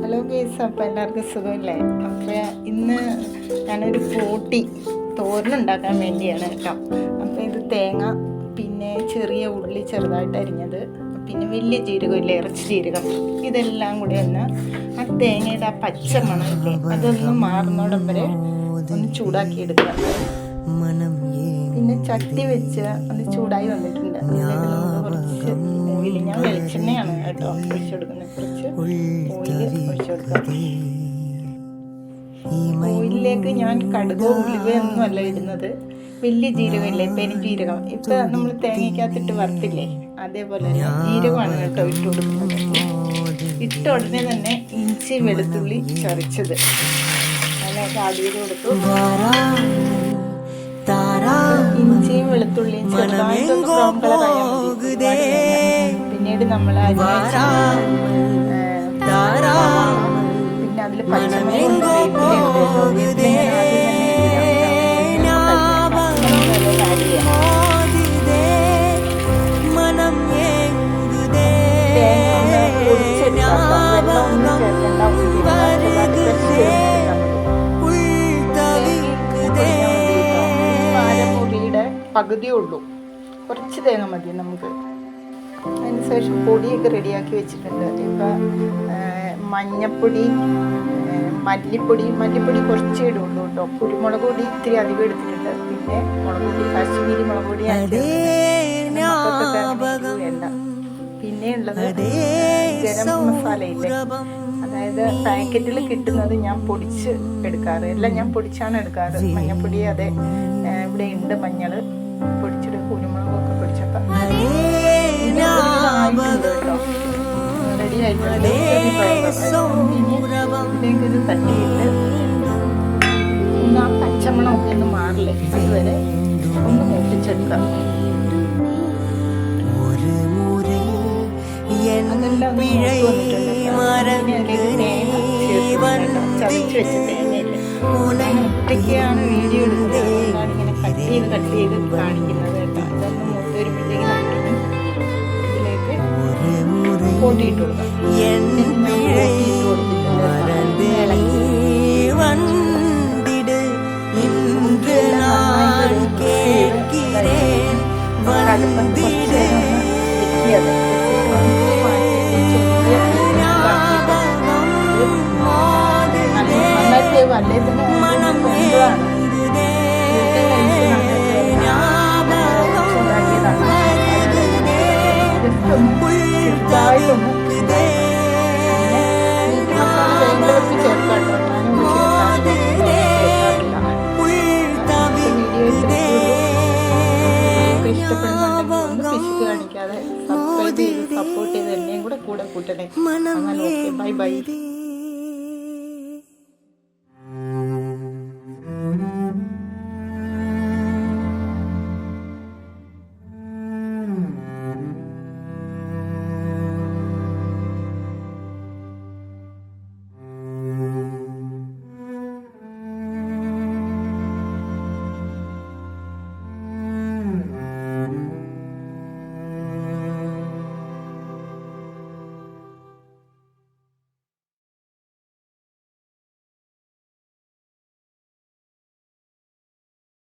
Hello guys, അപ്പോൾ എല്ലാവർക്കും സുഖമില്ലേ? അപ്പോൾ ഇന്ന് ഞാനൊരു ഫ്രൂട്ടി തോരനുണ്ടാക്കാൻ വേണ്ടിയാണ് കേട്ടോ. അപ്പോൾ ഇത് തേങ്ങ, പിന്നെ ചെറിയ ഉള്ളി ചെറുതായിട്ട് അരിഞ്ഞത്, പിന്നെ വലിയ ജീരകമില്ലേ, ഇറച്ചി ജീരകം, ഇതെല്ലാം കൂടി ഒന്ന് ആ തേങ്ങയുടെ ആ പച്ച മണമില്ലേ അതൊന്ന് മാറുന്നോടം വരെ ഒന്ന് ചൂടാക്കിയെടുക്കുക. പിന്നെ ചട്ടി വെച്ച് അത് ചൂടായി വന്നിട്ടുണ്ട്. അതിലേക്ക് നമുക്ക് കുറച്ച് ഓയിൽ, ഞാൻ വെളിച്ചെണ്ണയാണ് കേട്ടോ ഒഴിച്ചെടുക്കുന്നത്, കുറച്ച് ഓയിൽ ഒഴിച്ചെടുക്കാം. ഓയിലിലേക്ക് ഞാൻ കടുകോ ഉലുവയൊന്നും അല്ല ഇടുന്നത്, വലിയ ജീരകമില്ലേ, പെരുംജീരകം. ഇപ്പം നമ്മൾ തേങ്ങയ്ക്കകത്തിട്ട് വറുത്തില്ലേ, അതേപോലെ തന്നെ ജീരകമാണ് കേട്ടോ ഇട്ട് കൊടുക്കുന്നത്. ഇട്ട ഉടനെ തന്നെ ഇഞ്ചി വെളുത്തുള്ളി ചതച്ചത് അതിനകത്ത് ആഡ് ചെയ്ത് കൊടുത്തു. ഇഞ്ചിയും വെളുത്തുള്ളിയും ചെറുതായിട്ടൊന്ന് ബ്രൗൺ കളറായാൽ മതി. പിന്നീട് നമ്മൾ പിന്നെ അതിൽ പച്ചമുളക് പകുതിയേ ഉള്ളൂ, കുറച്ച് തേങ്ങ മതി നമുക്ക്. അതിനുശേഷം പൊടിയൊക്കെ റെഡിയാക്കി വെച്ചിട്ടുണ്ട്. ഇപ്പം മഞ്ഞപ്പൊടി, മല്ലിപ്പൊടി കുറച്ചേ ഇടുള്ളൂ കേട്ടോ. കുരുമുളക് പൊടി ഇത്തിരി അധികം എടുത്തിട്ടുണ്ട്. പിന്നെ മുളക് പൊടി, കാശ്മീരി മുളക് പൊടി വേണ്ട. പിന്നെ ഉള്ളത് ഗരം മസാല ഇല്ലേ, അതായത് പാക്കറ്റിൽ കിട്ടുന്നത് ഞാൻ പൊടിച്ച് എടുക്കാറ്, എല്ലാം ഞാൻ പൊടിച്ചാണ് എടുക്കാറ്. മഞ്ഞപ്പൊടി അതെ ഇവിടെ ഉണ്ട്, മഞ്ഞൾ പൊടിച്ചിട്ട് കുരുമുളകൊക്കെ പൊടിച്ചപ്പം കേട്ടോ റെഡി ആയിട്ടുണ്ട്. ഇതിലേക്കൊരു തട്ടിയിട്ട് ഒന്ന് ആ പച്ചമണമൊക്കെ ഒന്ന് മാറില്ലേ അതുവരെ ഒന്ന് മൂപ്പിച്ചെടുക്കാം. അതെല്ലാം ചതച്ച് വെച്ച തേങ്ങയില്ലേ, ഒറ്റയ്ക്കാണ് വീഡിയോ എടുക്കുന്നത്, അതുകൊണ്ടാണ് ഇങ്ങനെ കട്ട് ചെയ്ത് കാണിക്കുന്നത് കേട്ടോ. അതൊന്ന് മൂത്ത് വരുമ്പോഴത്തേക്ക് നമുക്കിനി ഇതിലേക്ക് കൂട്ടിയിട്ട് കൊടുക്കാം. കാണിക്കാതെ സബ്സ്ക്രൈബ് ചെയ്ത് സപ്പോർട്ട് ചെയ്ത് എന്നെയും കൂടെ കൂട്ടണേ. എന്നാൽ ഓക്കെ, ബൈ.